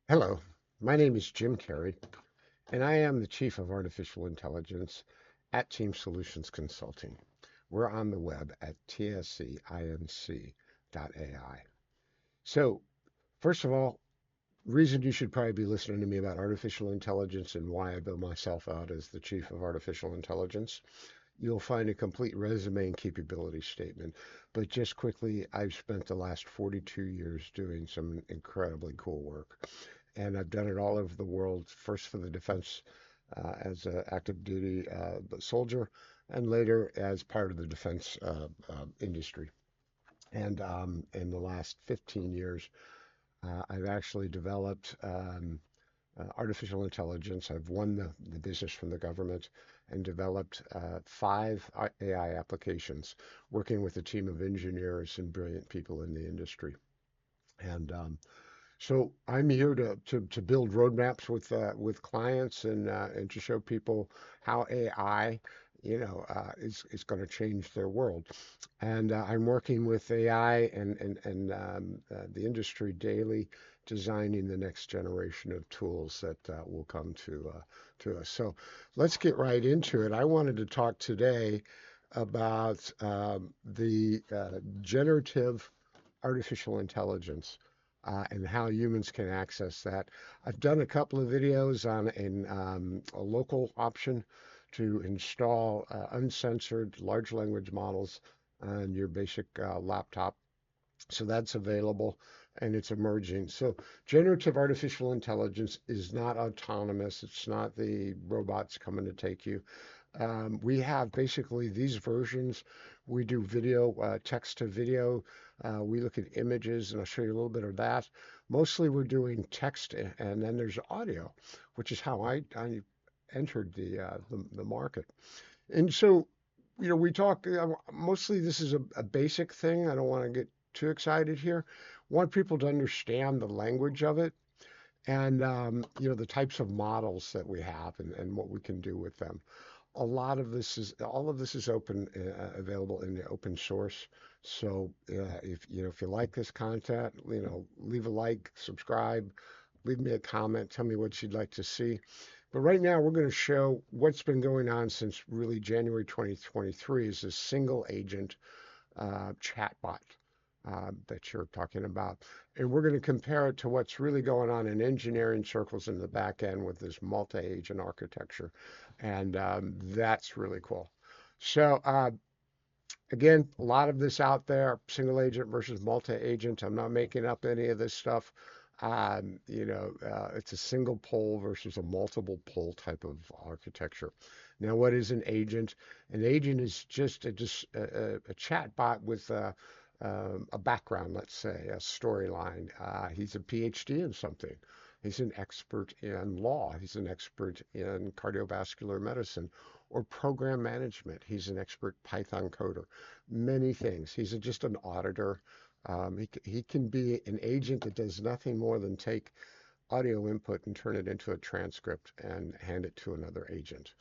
Hello, my name is Jim Carey, and I am the Chief of Artificial Intelligence at Team Solutions Consulting. We're on the web at tscinc.ai. So, first of all, reason you should probably be listening to me about artificial intelligence and why I build myself out as the Chief of Artificial Intelligence. You'll find a complete resume and capability statement. But just quickly, I've spent the last 42 years doing some incredibly cool work. And I've done it all over the world, first for the defense as an active duty soldier, and later as part of the defense industry. And in the last 15 years, I've actually developed artificial intelligence. I've won the business from the government and developed five AI applications, working with a team of engineers and brilliant people in the industry. And so I'm here to build roadmaps with clients and to show people how AI, is going to change their world. And I'm working with AI and the industry daily, designing the next generation of tools that will come to us. So let's get right into it. I wanted to talk today about the generative artificial intelligence and how humans can access that. I've done a couple of videos on a local option to install uncensored large language models on your basic laptop. So that's available and it's emerging. So generative artificial intelligence is not autonomous. It's not the robots coming to take you. We have basically these versions. We do video, text to video. We look at images, and I'll show you a little bit of that. Mostly we're doing text, and then there's audio, which is how I entered the market. And so, we talk, mostly this is a basic thing. I don't want to get too excited here. Want people to understand the language of it and, the types of models that we have and what we can do with them. All of this is open, available in the open source. So if you like this content, leave a like, subscribe, leave me a comment, tell me what you'd like to see. But right now we're going to show what's been going on since really January 2023 is a single agent chatbot that you're talking about. And we're going to compare it to what's really going on in engineering circles in the back end with this multi-agent architecture. And that's really cool. So again, a lot of this out there, single agent versus multi-agent. I'm not making up any of this stuff. It's a single pole versus a multiple pole type of architecture. Now, what is an agent? An agent is just a chat bot with a background, let's say, a storyline. He's a PhD in something. He's an expert in law. He's an expert in cardiovascular medicine or program management. He's an expert Python coder. Many things. He's just an auditor. He can be an agent that does nothing more than take audio input and turn it into a transcript and hand it to another agent.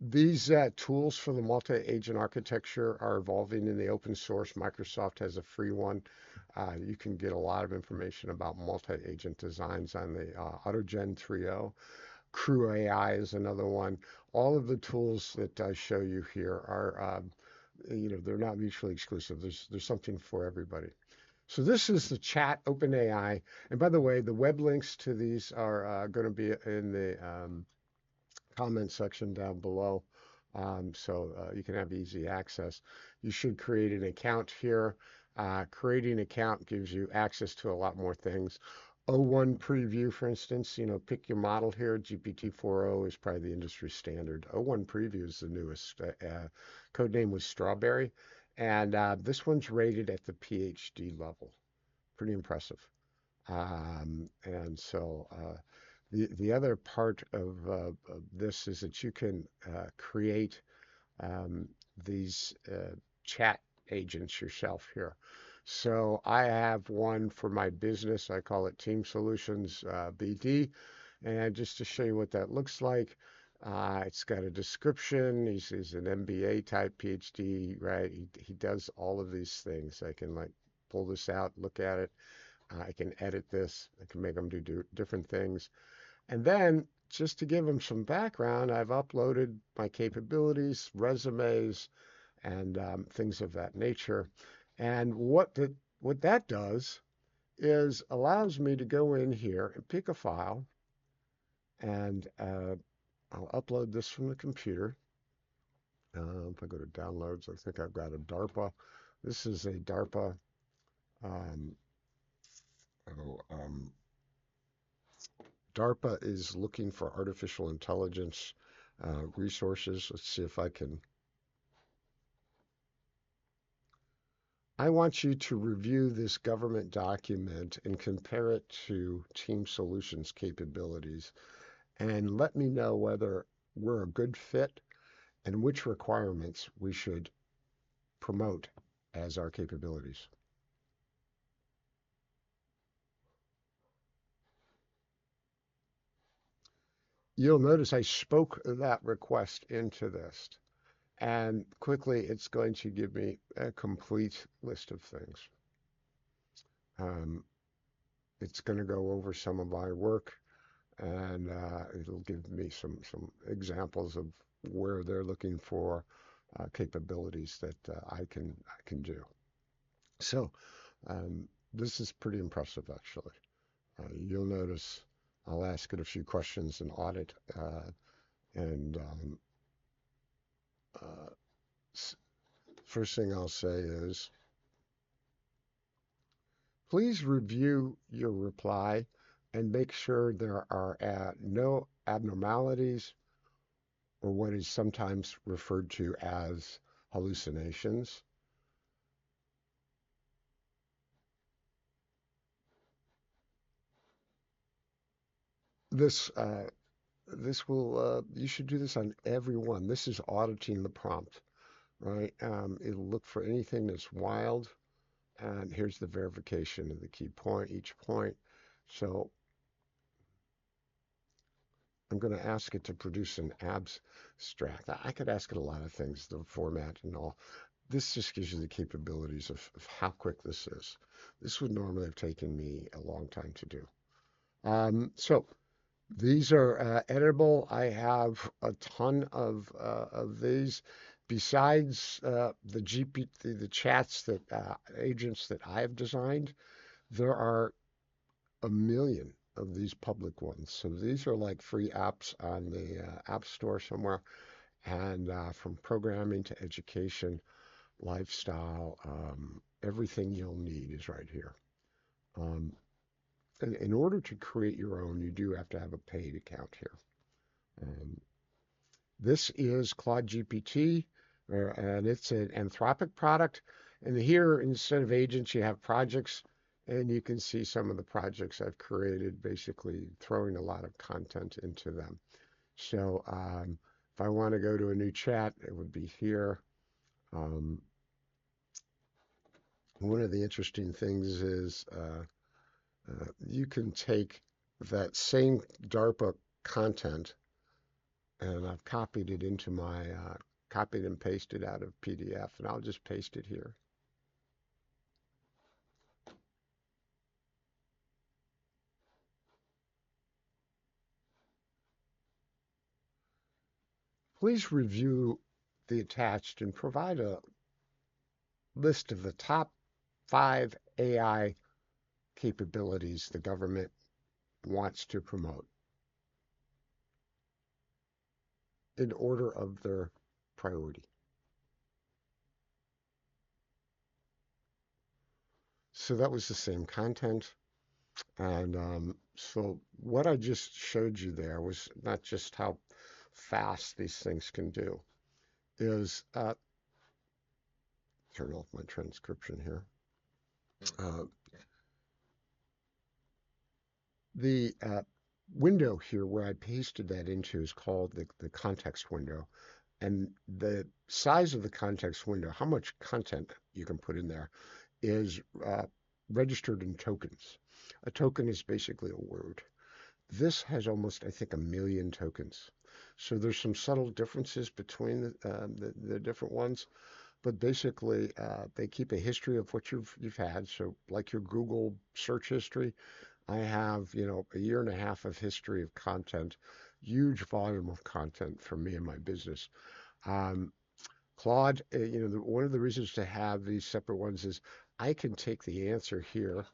These tools for the multi-agent architecture are evolving in the open source. Microsoft has a free one. You can get a lot of information about multi-agent designs on the AutoGen 3.0. Crew AI is another one. All of the tools that I show you here are, they're not mutually exclusive. There's something for everybody. So this is the chat OpenAI. And by the way, the web links to these are going to be in the comment section down below. So you can have easy access. You should create an account here. Creating an account gives you access to a lot more things. O1 preview, for instance, pick your model here. GPT-4o is probably the industry standard. O1 preview is the newest. Code name was Strawberry. And this one's rated at the PhD level. Pretty impressive. The other part of this is that you can create these chat agents yourself here. So I have one for my business. I call it Team Solutions BD. And just to show you what that looks like, it's got a description. He's an MBA type PhD, right? He does all of these things. I can like pull this out, look at it. I can edit this. I can make them do different things. And then, just to give them some background, I've uploaded my capabilities, resumes, and things of that nature. And what that does is allows me to go in here and pick a file, and I'll upload this from the computer. If I go to downloads, I think I've got a DARPA. This is a DARPA. Um, oh, DARPA is looking for artificial intelligence resources. Let's see if I can. I want you to review this government document and compare it to Team Solutions capabilities and let me know whether we're a good fit and which requirements we should promote as our capabilities. You'll notice I spoke that request into this, and quickly it's going to give me a complete list of things. Um, it's going to go over some of my work, and it'll give me some examples of where they're looking for capabilities that I can do. So this is pretty impressive, actually. You'll notice I'll ask it a few questions and audit, and uh, first thing I'll say is, please review your reply and make sure there are no abnormalities or what is sometimes referred to as hallucinations. This this will you should do this on every one. This is auditing the prompt, right? It'll look for anything that's wild, and here's the verification of the key point, each point. So I'm going to ask it to produce an abstract. I could ask it a lot of things, the format and all. This just gives you the capabilities of how quick this is. This would normally have taken me a long time to do. So these are editable. I have a ton of these. Besides the GPT, the chats that agents that I have designed, there are a million of these public ones. So these are like free apps on the App Store somewhere. And from programming to education, lifestyle, everything you'll need is right here. Um, and in order to create your own, you do have to have a paid account here. Um, this is Claude GPT, and it's an Anthropic product. And here, instead of agents, you have projects, and you can see some of the projects I've created, basically throwing a lot of content into them. So if I want to go to a new chat, it would be here. Um, one of the interesting things is you can take that same DARPA content, and I've copied it into my copied and pasted out of PDF, and I'll just paste it here. Please review the attached and provide a list of the top 5 AI capabilities the government wants to promote in order of their priority. So that was the same content. And so what I just showed you there was not just how fast these things can do, is turn off my transcription here. Uh, the window here where I pasted that into is called the context window. And the size of the context window, how much content you can put in there, is registered in tokens. A token is basically a word. This has almost, I think, a million tokens. So there's some subtle differences between the different ones. but basically they keep a history of what you've had. So like your Google search history, I have, a year and a half of history of content, huge volume of content for me and my business. Um, Claude, one of the reasons to have these separate ones is I can take the answer here.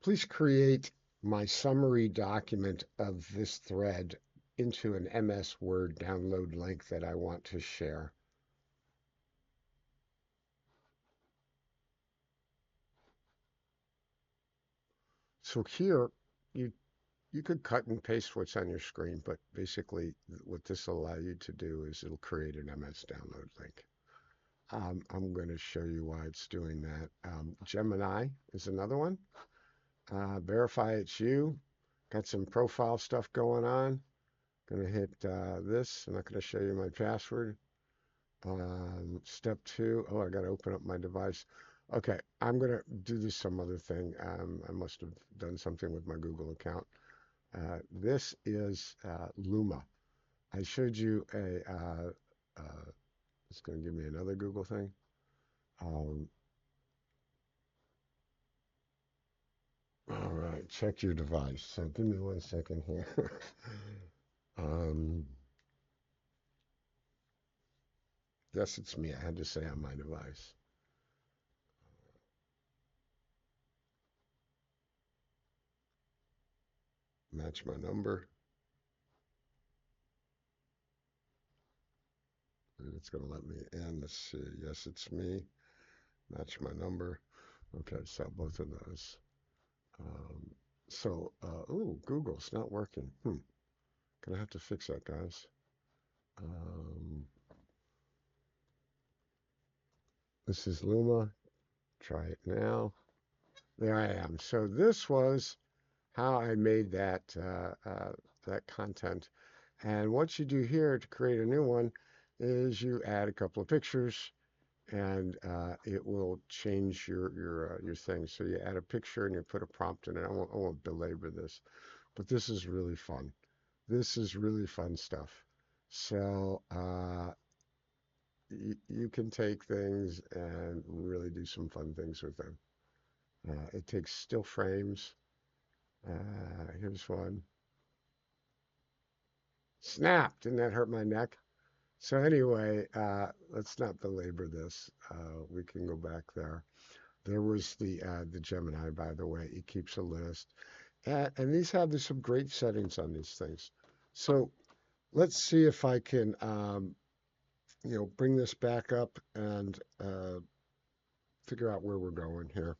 Please create my summary document of this thread into an MS Word download link that I want to share. So here, you you could cut and paste what's on your screen, but basically what this will allow you to do is it'll create an MS download link. I'm going to show you why it's doing that. Gemini is another one. Verify it's you. Got some profile stuff going on. Going to hit this. I'm not going to show you my password. Step two. Oh, I got to open up my device. Okay, I'm going to do this some other thing. I must have done something with my Google account. This is Luma. I showed you it's going to give me another Google thing. Um, all right, check your device. So give me 1 second here. um, yes, it's me. I had to say on my device. Match my number. And it's going to let me in. Let's see. Yes, it's me. Match my number. Okay, so both of those. Um, oh, Google's not working. Gonna have to fix that, guys. Um, this is Luma. Try it now. There I am. So this was how I made that content. And what you do here to create a new one is you add a couple of pictures, and it will change your thing. So you add a picture and you put a prompt in it. I won't belabor this, but this is really fun. This is really fun stuff. So you can take things and really do some fun things with them. It takes still frames. Here's one. Snap! Didn't that hurt my neck? So anyway, let's not belabor this. We can go back there. There was the Gemini, by the way. It keeps a list, and these have some great settings on these things. So let's see if I can, bring this back up and figure out where we're going here.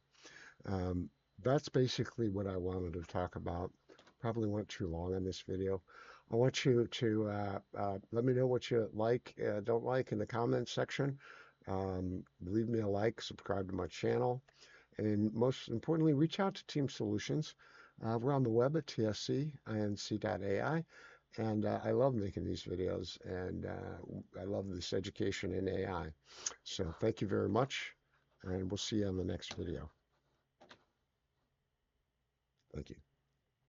Um, that's basically what I wanted to talk about. Probably went too long on this video. I want you to let me know what you like, don't like in the comments section. Leave me a like, subscribe to my channel, and most importantly, reach out to Team Solutions. We're on the web at tscinc.ai, and I love making these videos, and I love this education in AI. So thank you very much, and we'll see you on the next video. Thank you.